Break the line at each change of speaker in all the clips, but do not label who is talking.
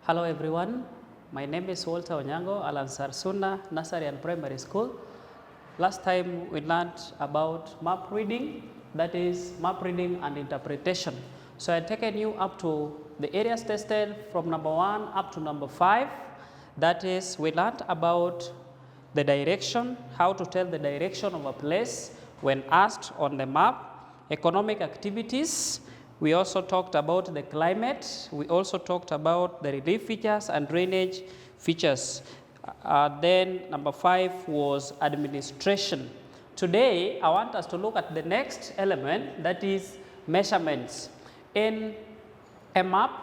Hello everyone, my name is Onyango, Ansaaru Sunna, Nursery and Primary School. Last time we learned about map reading, that is map reading and interpretation. So I've taken you up to the areas tested from number 1 up to number 5. That is, we learned about the direction, how to tell the direction of a place when asked on the map, economic activities. We also talked about the climate. We also talked about the relief features and drainage features. Then number 5 was administration. Today, I want us to look at the next element, that is measurements. In a map,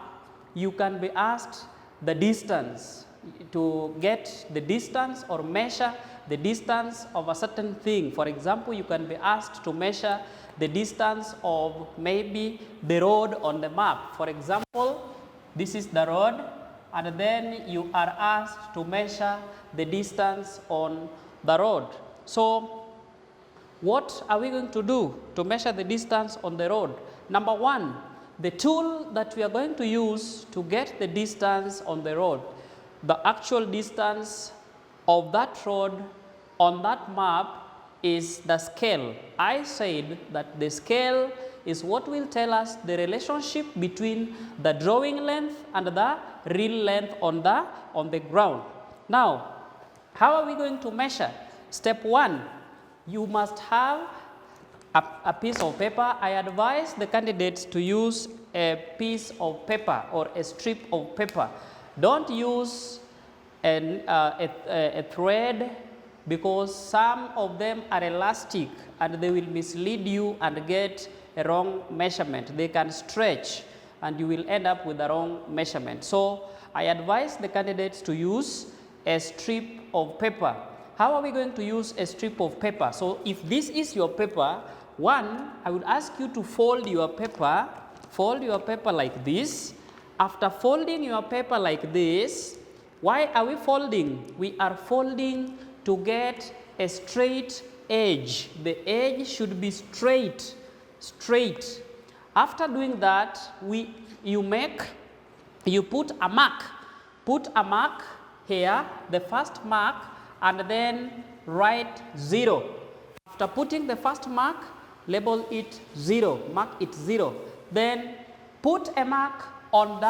you can be asked the distance, to get the distance or measure the distance of a certain thing. For example, you can be asked to measure the distance of maybe the road on the map. For example, this is the road, and then you are asked to measure the distance on the road. So what are we going to do to measure the distance on the road? Number 1, the tool that we are going to use to get the distance on the road, the actual distance of that road on that map, is the scale. I said that the scale is what will tell us the relationship between the drawing length and the real length on the ground. Now, how are we going to measure? Step 1, you must have a piece of paper. I advise the candidates to use a piece of paper or a strip of paper. Don't use a thread, because some of them are elastic and they will mislead you and get a wrong measurement. They can stretch and you will end up with the wrong measurement. So I advise the candidates to use a strip of paper. How are we going to use a strip of paper? So if this is your paper, 1, I would ask you to fold your paper like this. After folding your paper like this, why are we folding? We are folding to get a straight edge. The edge should be straight. After doing that, you put a mark. Put a mark here, the first mark, and then write 0. After putting the first mark, label it 0, mark it 0. Then put a mark on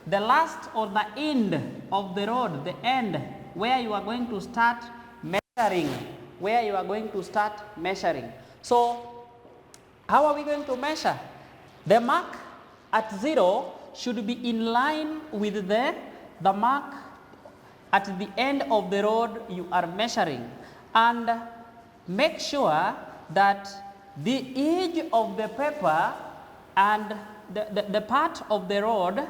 the last or the end of the road, the end, where you are going to start measuring. So how are we going to measure? The mark at 0 should be in line with the mark at the end of the road you are measuring, and make sure that the edge of the paper and the part of the road,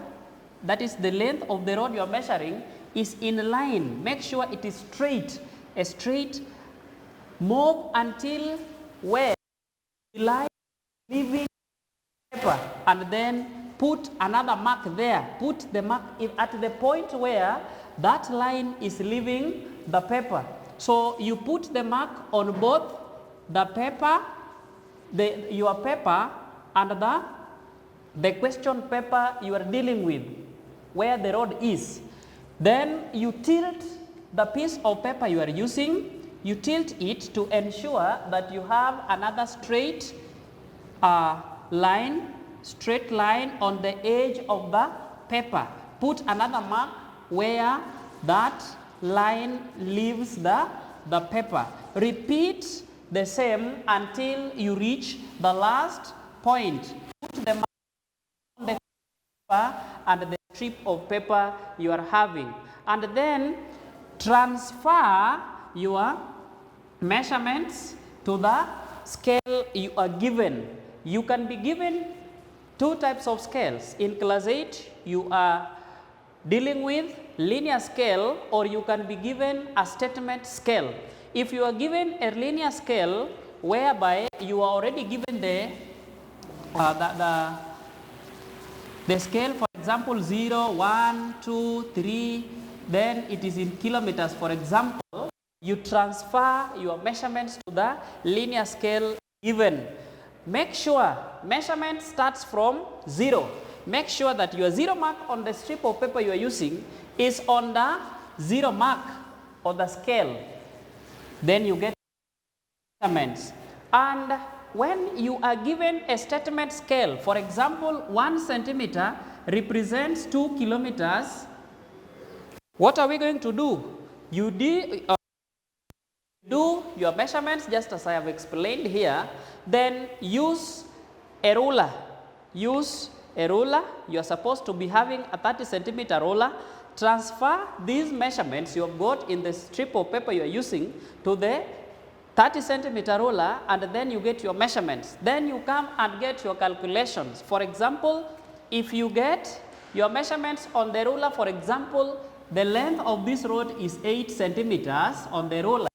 that is the length of the road you are measuring, is in line. Make sure it is straight, a straight. Move until where the line leaving paper, and then put another mark there. Put the mark at the point where that line is leaving the paper. So you put the mark on both the paper, your paper, and the question paper you are dealing with, where the road is. Then you tilt the piece of paper you are using, you tilt it to ensure that you have another straight line on the edge of the paper. Put another mark where that line leaves the paper. Repeat the same until you reach the last point. Put the mark on the paper and the strip of paper you are having, and then transfer your measurements to the scale you are given. You can be given 2 types of scales. In class 8, you are dealing with linear scale, or you can be given a statement scale. If you are given a linear scale whereby you are already given the scale, for example, 0, 1, 2, 3, then it is in kilometers, for example, you transfer your measurements to the linear scale given. Make sure measurement starts from 0. make sure that your 0 mark on the strip of paper you are using is on the 0 mark on the scale. Then you get measurements. And when you are given a statement scale, for example, 1 centimeter represents 2 kilometers, what are we going to do? You do your measurements just as I have explained here, then use a ruler. Use a ruler. You are supposed to be having a 30 centimeter ruler. Transfer these measurements you have got in the strip of paper you are using to the 30 centimeter ruler, and then you get your measurements. Then you come and get your calculations. For example, if you get your measurements on the ruler, for example, the length of this road is 8 centimeters on the ruler,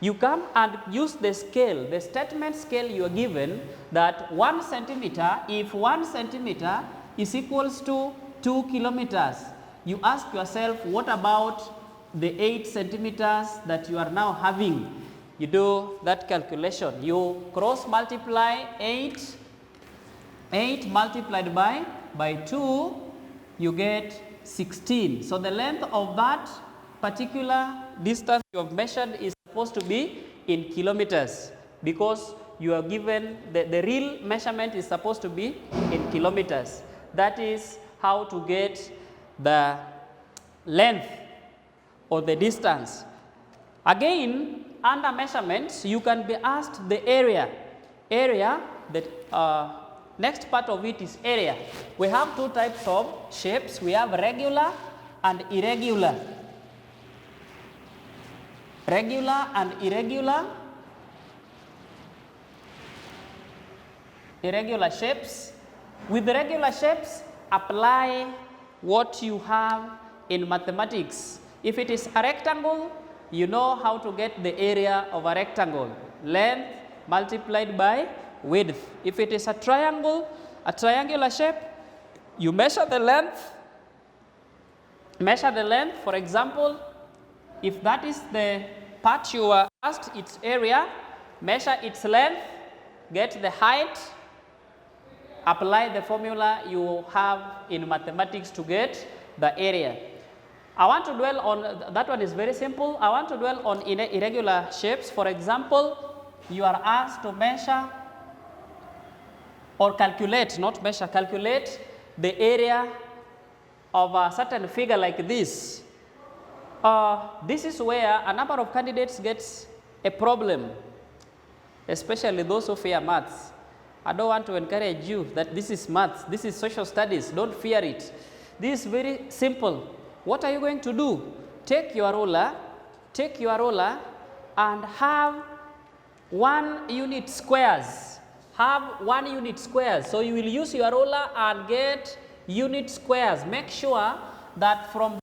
you come and use the scale, the statement scale you are given, that 1 centimeter, if 1 centimeter is equals to 2 kilometers, you ask yourself, what about the 8 centimeters that you are now having? You do that calculation. You cross multiply 8 multiplied by 2, you get 16. So the length of that particular distance you have measured is supposed to be in kilometers, because you are given the real measurement is supposed to be in kilometers. That is how to get the length or the distance. Again, under measurements, you can be asked the area. Next part of it is area. We have two types of shapes. We have regular and irregular. Regular and irregular. Irregular shapes. With the regular shapes, apply what you have in mathematics. If it is a rectangle, you know how to get the area of a rectangle. Length multiplied by width. If it is a triangle, a triangular shape, you measure the length. Measure the length. For example, if that is the part you are asked, its area, measure its length, get the height, apply the formula you have in mathematics to get the area. I want to dwell on, that one is very simple. I want to dwell on irregular shapes. For example, you are asked to measure or calculate, not measure, calculate the area of a certain figure like this. This is where a number of candidates gets a problem, especially those who fear maths. I don't want to encourage you that this is maths, this is social studies, don't fear it. This is very simple. What are you going to do? Take your ruler and have 1 unit squares. Have 1 unit squares. So you will use your ruler and get unit squares. Make sure that from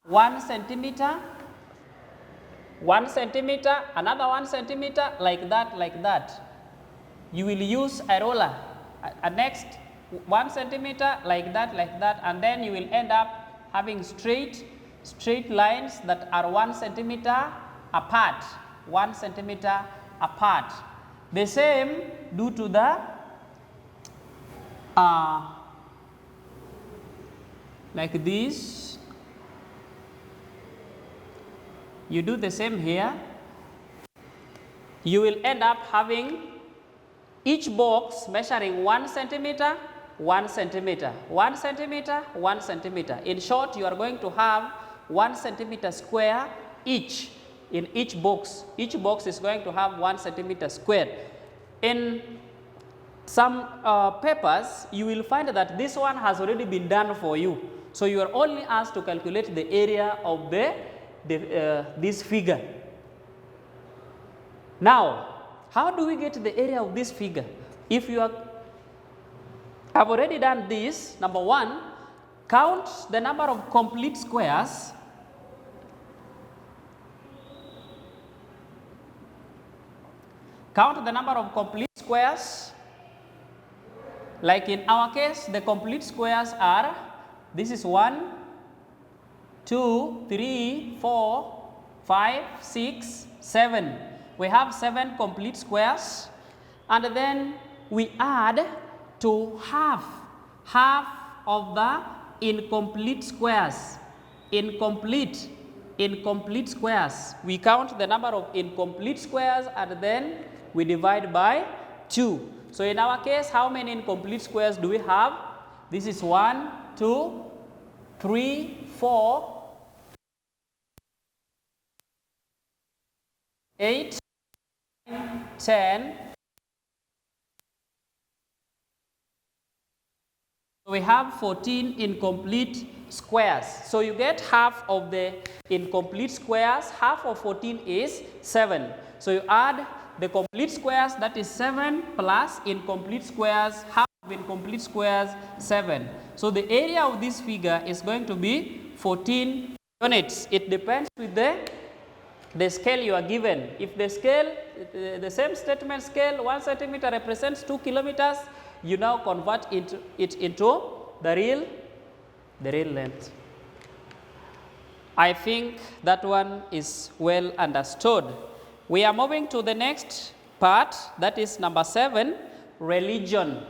1 centimeter, 1 centimeter, another 1 centimeter, like that. You will use a ruler. Next 1 centimeter, like that, and then you will end up having straight lines that are 1 centimeter apart. 1 centimeter apart. The same do to the like this. You do the same here. You will end up having each box measuring 1 centimeter, 1 centimeter, 1 centimeter, 1 centimeter. In short, you are going to have 1 centimeter square each in each box. Each box is going to have 1 centimeter square. In some papers, you will find that this one has already been done for you. So you are only asked to calculate the area of this figure. Now, how do we get the area of this figure? If you have already done this, number one, count the number of complete squares. Count the number of complete squares. Like in our case, the complete squares are, this is 1, 2, 3, 4, 5, 6, 7. We have 7 complete squares, and then we add to half of the incomplete squares. Incomplete squares. We count the number of incomplete squares and then we divide by 2. So in our case, how many incomplete squares do we have? This is 1, 2, 3, 4, 8, 9, 10. We have 14 incomplete squares. So you get half of the incomplete squares. Half of 14 is 7. So you add the complete squares, that is 7, plus incomplete squares, half of incomplete squares, 7. So the area of this figure is going to be 14 units. It depends with the scale you are given. If the scale, the same statement scale, 1 centimeter represents 2 kilometers, you now convert it into the real length. I think that one is well understood. We are moving to the next part, that is number 7, religion.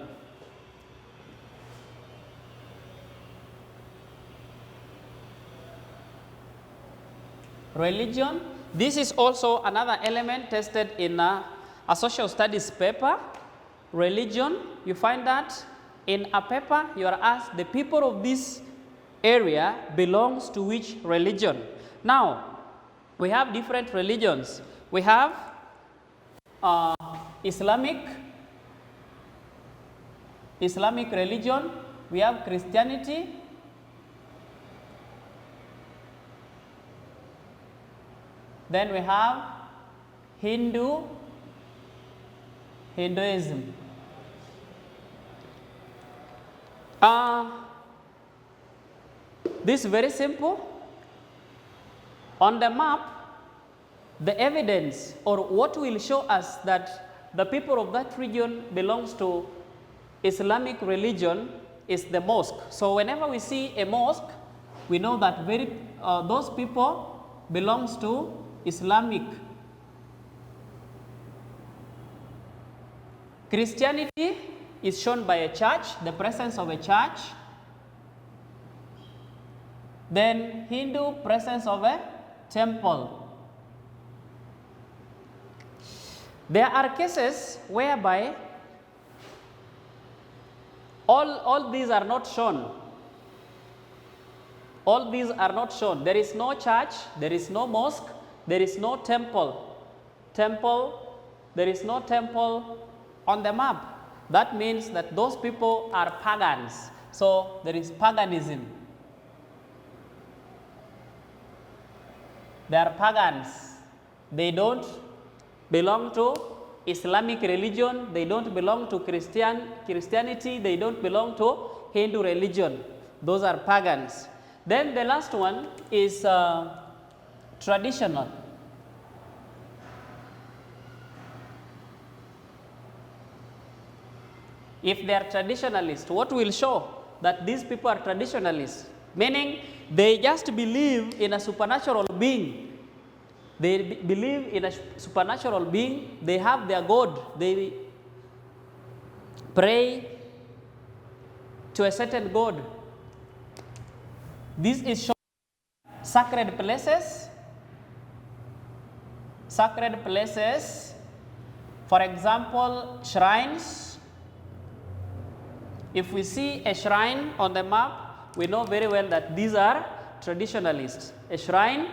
Religion. This is also another element tested in a social studies paper. Religion, you find that in a paper you are asked the people of this area belongs to which religion. Now, we have different religions. We have Islamic religion, we have Christianity, then we have Hinduism. This is very simple. On the map, the evidence or what will show us that the people of that region belongs to Islamic religion is the mosque. So whenever we see a mosque, we know that those people belongs to Islamic. Christianity is shown by a church, the presence of a church. Then Hindu, presence of a temple. There are cases whereby all these are not shown. All these are not shown. There is no church, there is no mosque, there is no temple. There is no temple on the map. That means that those people are pagans. So there is paganism. They are pagans. They don't belong to Islamic religion. They don't belong to Christianity. They don't belong to Hindu religion. Those are pagans. Then the last one is traditional. If they are traditionalists, what will show that these people are traditionalists? Meaning they just believe in a supernatural being. They believe in a supernatural being. They have their God. They pray to a certain God. This is shown sacred places. Sacred places, for example, shrines. If we see a shrine on the map, we know very well that these are traditionalists. A shrine,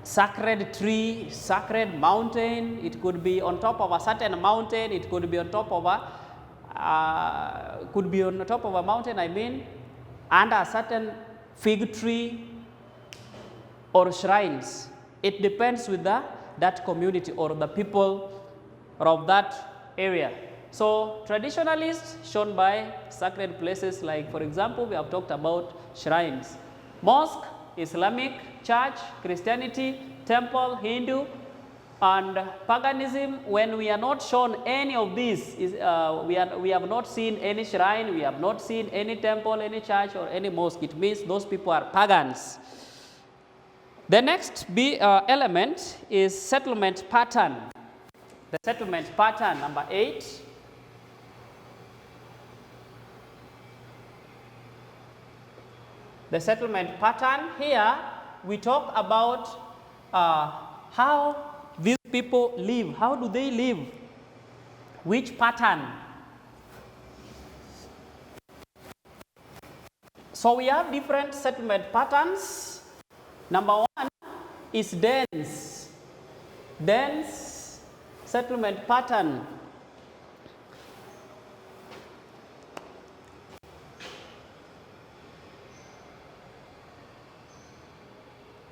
sacred tree, sacred mountain. It could be on top of a certain mountain. It could be on top of a mountain. I mean, under a certain fig tree or shrines. It depends with that community or the people of that area. So traditionalists shown by sacred places, like for example, we have talked about shrines. Mosque, Islamic, church, Christianity, temple, Hindu, and paganism. When we are not shown any of these, we have not seen any shrine, we have not seen any temple, any church, or any mosque. It means those people are pagans. The next element is settlement pattern. The settlement pattern, number 8. The settlement pattern. Here we talk about how these people live. How do they live? Which pattern? So we have different settlement patterns. Number one is dense. Dense settlement pattern.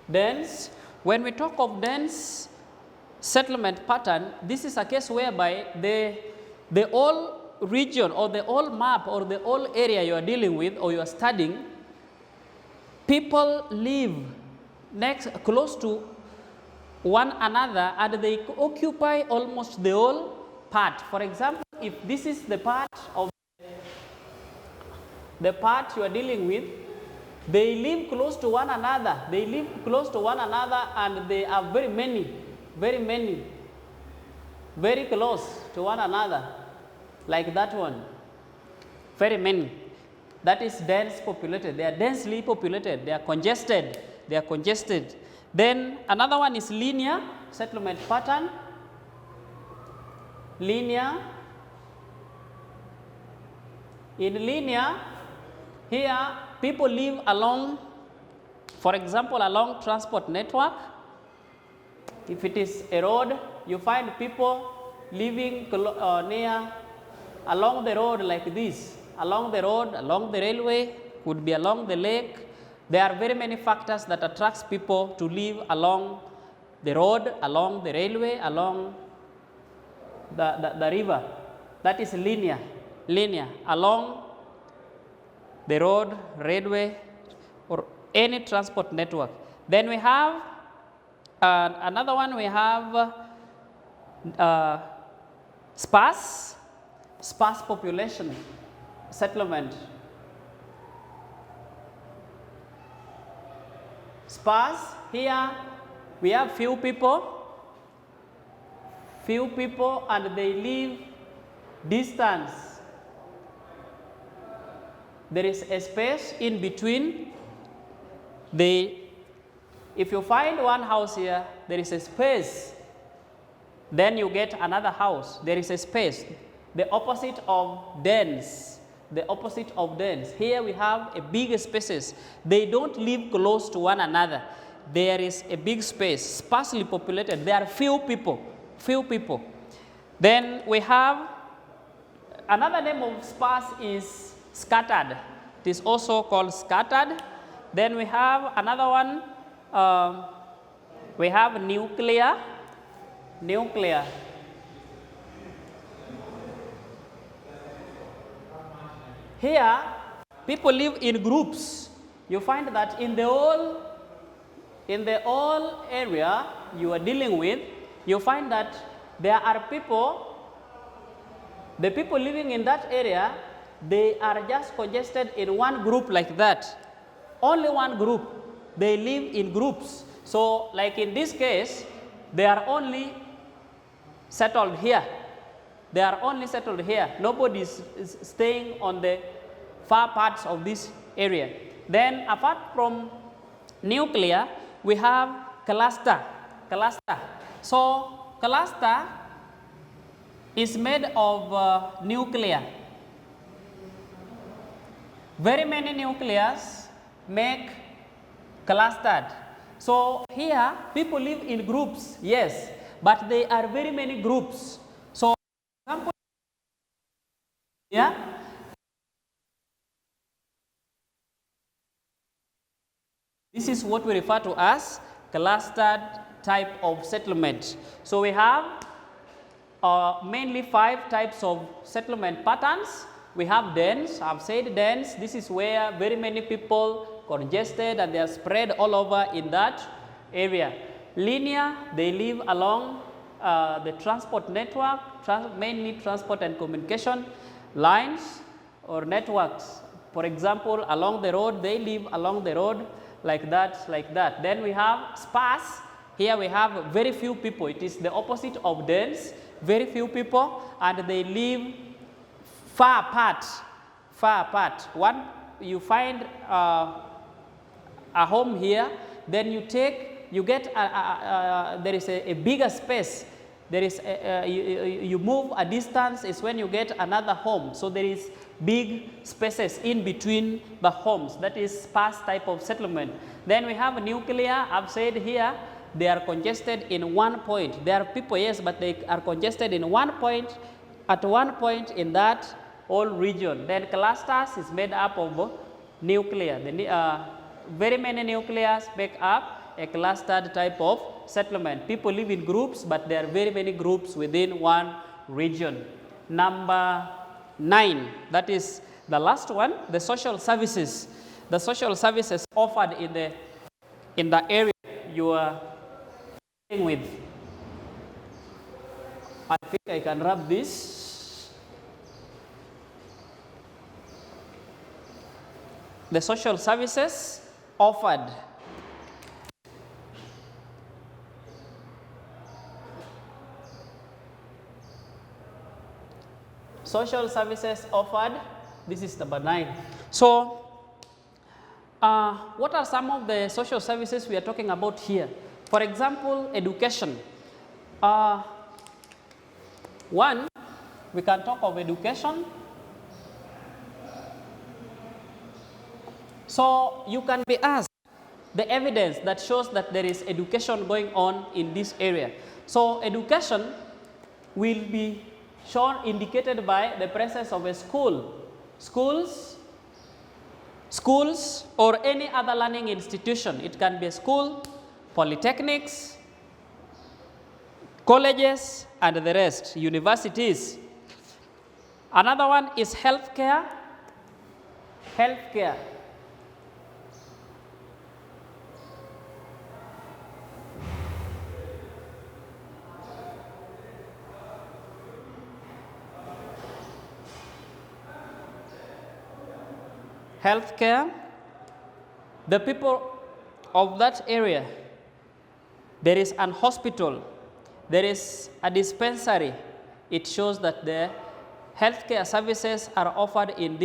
Dense. When we talk of dense settlement pattern, this is a case whereby the whole region or the whole map or the whole area you are dealing with or you are studying, people live close to one another and they occupy almost the whole part. For example, if this is the part you are dealing with, they live close to one another. They live close to one another and they are very close to one another. Like that one. Very many. That is dense populated. They are densely populated. They are congested. Then another one is linear settlement pattern. Linear. In linear, here people live along, for example, along transport network. If it is a road, you find people living near along the road like this. Along the road, along the railway, could be along the lake. There are very many factors that attracts people to live along the road, along the railway, along the river. That is linear. Along the road, railway, or any transport network. Then we have another one. We have sparse population settlement. Sparse, here we have few people and they live distance. There is a space in between. If you find one house here, there is a space. Then you get another house. There is a space. The opposite of dense. Here we have a big spaces. They don't live close to one another. There is a big space, sparsely populated. There are few people. Then we have another name of sparse is scattered. It is also called scattered. Then we have another one. We have nuclear. Here, people live in groups. You find that in the whole area you are dealing with, you find that there are people. The people living in that area, they are just congested in one group like that. Only one group. They live in groups. So, like in this case, they are only settled here. Nobody is staying on the far parts of this area. Then, apart from nuclear, we have cluster. So, cluster is made of nuclear. Very many nucleus make clustered. So here people live in groups, yes, but they are very many groups. So for example, this is what we refer to as clustered type of settlement. So we have mainly 5 types of settlement patterns. We have dense. I've said dense. This is where very many people congested and they are spread all over in that area. Linear, they live along the transport network, mainly transport and communication lines or networks. For example, along the road, they live along the road like that. Then we have sparse. Here we have very few people. It is the opposite of dense. Very few people, and they live far apart. One, you find a home here, then you get there is a bigger space. There is you move a distance is when you get another home. So there is big spaces in between the homes. That is sparse type of settlement. Then we have nuclear. I've said here they are congested in one point. There are people, yes, but they are congested in one point, at one point in that whole region. Then clusters is made up of nuclear. Very many nuclears make up a clustered type of settlement. People live in groups, but there are very many groups within one region. Number 9, that is the last one, the social services. The social services offered in the area you are dealing with. I think I can wrap this. The social services offered. Social services offered, this is number 9. So, what are some of the social services we are talking about here? For example, education. One, we can talk of education. So, you can be asked the evidence that shows that there is education going on in this area. So, education will be shown, indicated by the presence of a school, schools, or any other learning institution. It can be a school, polytechnics, colleges, and the rest, universities. Another one is healthcare. Healthcare. Healthcare, the people of that area, there is an hospital, there is a dispensary. It shows that the healthcare services are offered in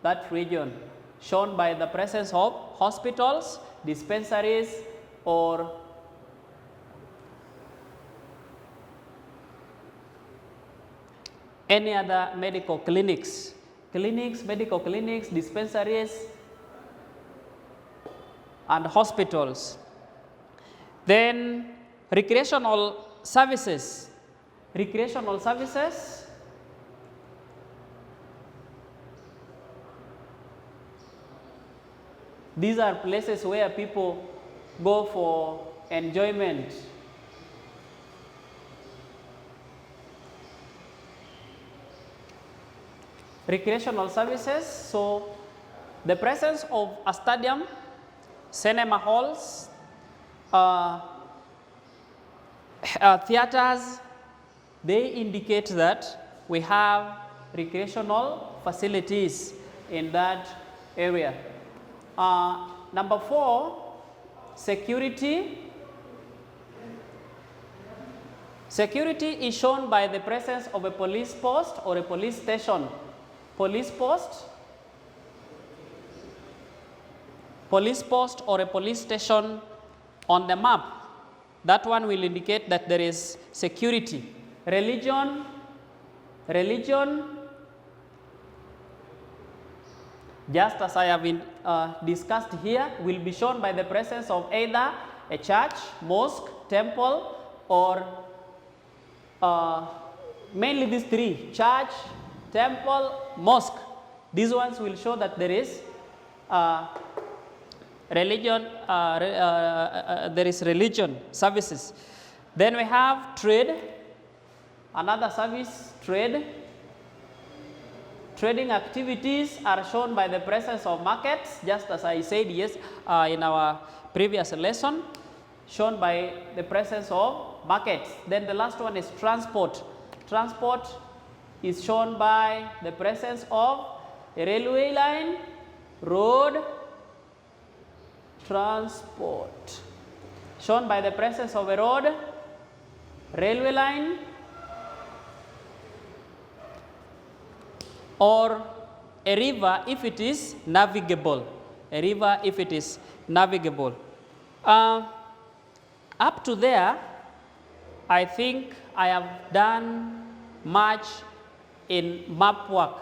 that region, shown by the presence of hospitals, dispensaries, or any other medical clinics. Medical clinics, dispensaries, and hospitals. Then recreational services. Recreational services, these are places where people go for enjoyment. Recreational services, so the presence of a stadium, cinema halls, theaters, they indicate that we have recreational facilities in that area. Number 4, security. Security is shown by the presence of a police post or a police station. Police post or a police station on the map. That one will indicate that there is security. Religion, just as I have been discussed here, will be shown by the presence of either a church, mosque, temple, or mainly these 3, church, temple, mosque. These ones will show that there is religion, there is religion services. Then we have trade, another service, trade. Trading activities are shown by the presence of markets, just as I said in our previous lesson, shown by the presence of markets. Then the last one is transport. Transport is shown by the presence of a railway line, road, transport, shown by the presence of a road, railway line, or a river if it is navigable. a river if it is navigable. Up to there, I think I have done much in map work.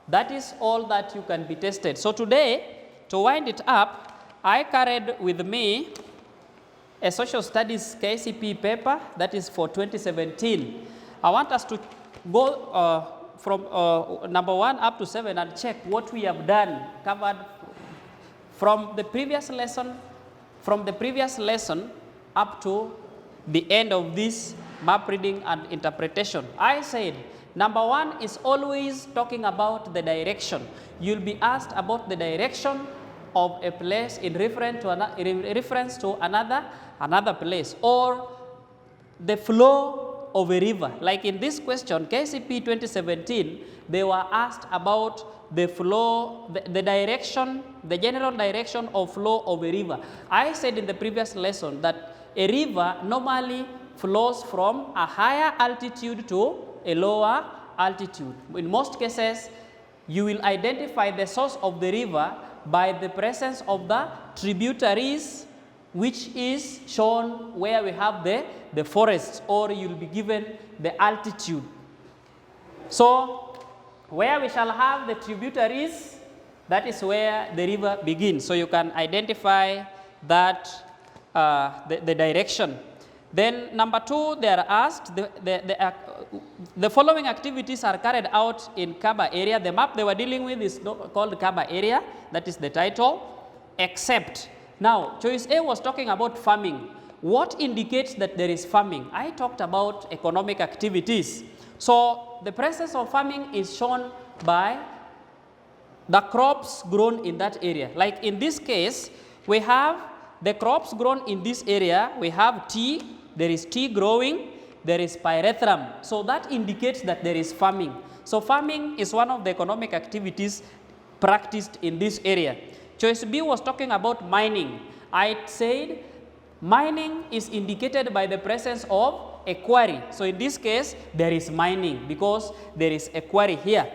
That is all that you can be tested. So today, to wind it up, I carried with me a social studies KCP paper that is for 2017. I want us to go from number 1 up to 7 and check what we have done, covered from the previous lesson, up to the end of this map reading and interpretation. I said, number 1 is always talking about the direction. You'll be asked about the direction of a place in reference to another place, or the flow of a river. Like in this question, KCP 2017, they were asked about the flow, the direction, the general direction of flow of a river. I said in the previous lesson that a river normally flows from a higher altitude to a lower altitude. In most cases, you will identify the source of the river by the presence of the tributaries, which is shown where we have the forests, or you'll be given the altitude. So where we shall have the tributaries, that is where the river begins. So you can identify that the direction. Then number 2, they are asked, the following activities are carried out in Kaba area. The map they were dealing with is called Kaba area, that is the title, except. Now, choice A was talking about farming. What indicates that there is farming? I talked about economic activities. So the presence of farming is shown by the crops grown in that area. Like in this case, we have the crops grown in this area. We have tea, there is tea growing, there is pyrethrum. So that indicates that there is farming. So farming is one of the economic activities practiced in this area. Choice B was talking about mining. I said mining is indicated by the presence of a quarry. So in this case, there is mining because there is a quarry here.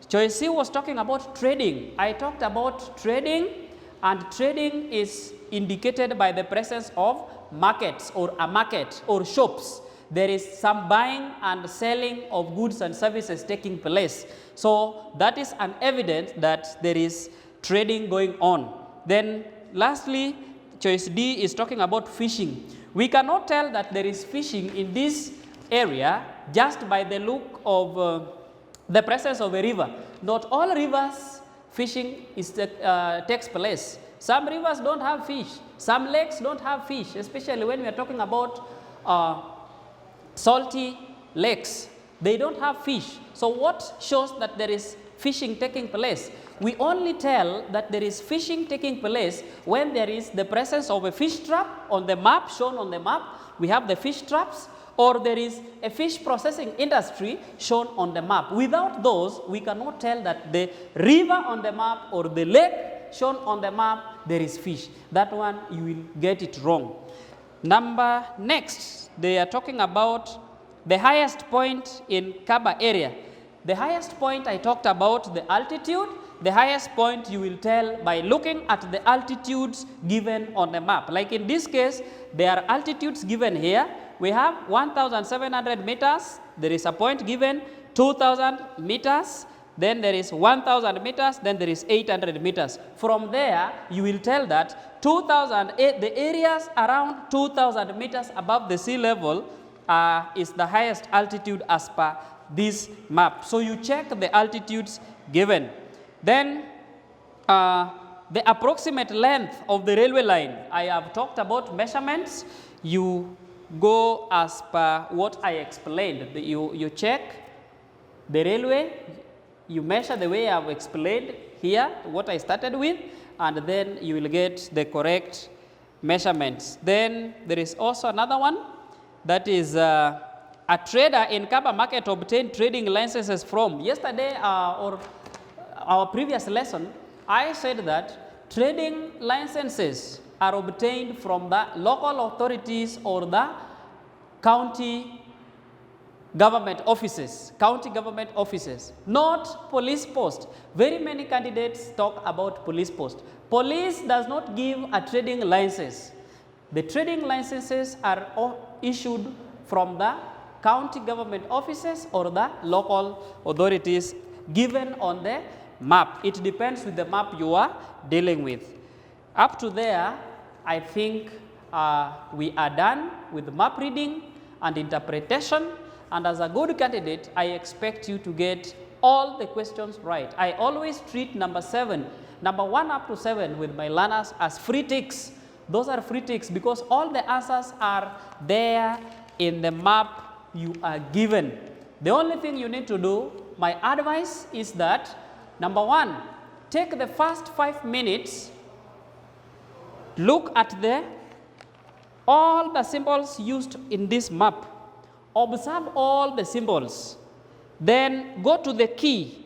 Choice C was talking about trading. I talked about trading, and trading is indicated by the presence of markets, or a market, or shops. There is some buying and selling of goods and services taking place. So that is an evidence that there is trading going on. Then lastly, choice D is talking about fishing. We cannot tell that there is fishing in this area just by the look of the presence of a river. Not all rivers fishing takes place. Some rivers don't have fish. Some lakes don't have fish, especially when we are talking about salty lakes. They don't have fish. So what shows that there is fishing taking place? We only tell that there is fishing taking place when there is the presence of a fish trap on the map, shown on the map. We have the fish traps, or there is a fish processing industry shown on the map. Without those, we cannot tell that the river on the map or the lake shown on the map, there is fish. That one, you will get it wrong. Next, they are talking about the highest point in Kaba area. The highest point, I talked about the altitude. The highest point you will tell by looking at the altitudes given on the map. Like in this case, there are altitudes given here. We have 1,700 meters. There is a point given, 2,000 meters. Then there is 1,000 meters. Then there is 800 meters. From there, you will tell that 2,000, the areas around 2,000 meters above the sea level is the highest altitude as per this map. So you check the altitudes given. Then the approximate length of the railway line. I have talked about measurements. You go as per what I explained. You check the railway, you measure the way I have explained here, what I started with, and then you will get the correct measurements. Then there is also another one, that is a trader in Kaba market obtained trading licenses from. Yesterday or our previous lesson, I said that trading licenses are obtained from the local authorities or the county government offices, county government offices, not police post. Very many candidates talk about police post. Police does not give a trading license. The trading licenses are issued from the county government offices or the local authorities given on the map. It depends with the map you are dealing with. Up to there, I think we are done with map reading and interpretation. And as a good candidate, I expect you to get all the questions right. I always treat number 1 up to 7 with my learners as free ticks. Those are free ticks because all the answers are there in the map you are given. The only thing you need to do, my advice is that, number 1, take the first 5 minutes, look at all the symbols used in this map. Observe all the symbols. Then go to the key.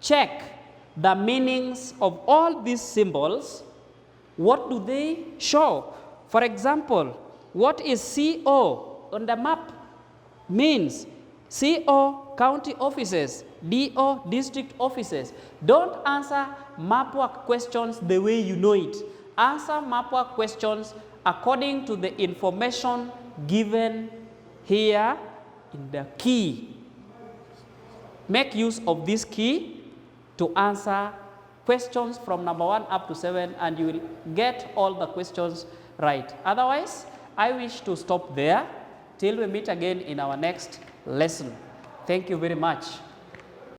Check the meanings of all these symbols. What do they show? For example, what is CO on the map means? CO, county offices. DO, district offices. Don't answer map work questions the way you know it. Answer map work questions according to the information given here in the key. Make use of this key to answer questions from number 1 up to 7, and you will get all the questions right. Otherwise, I wish to stop there till we meet again in our next lesson. Thank you very much.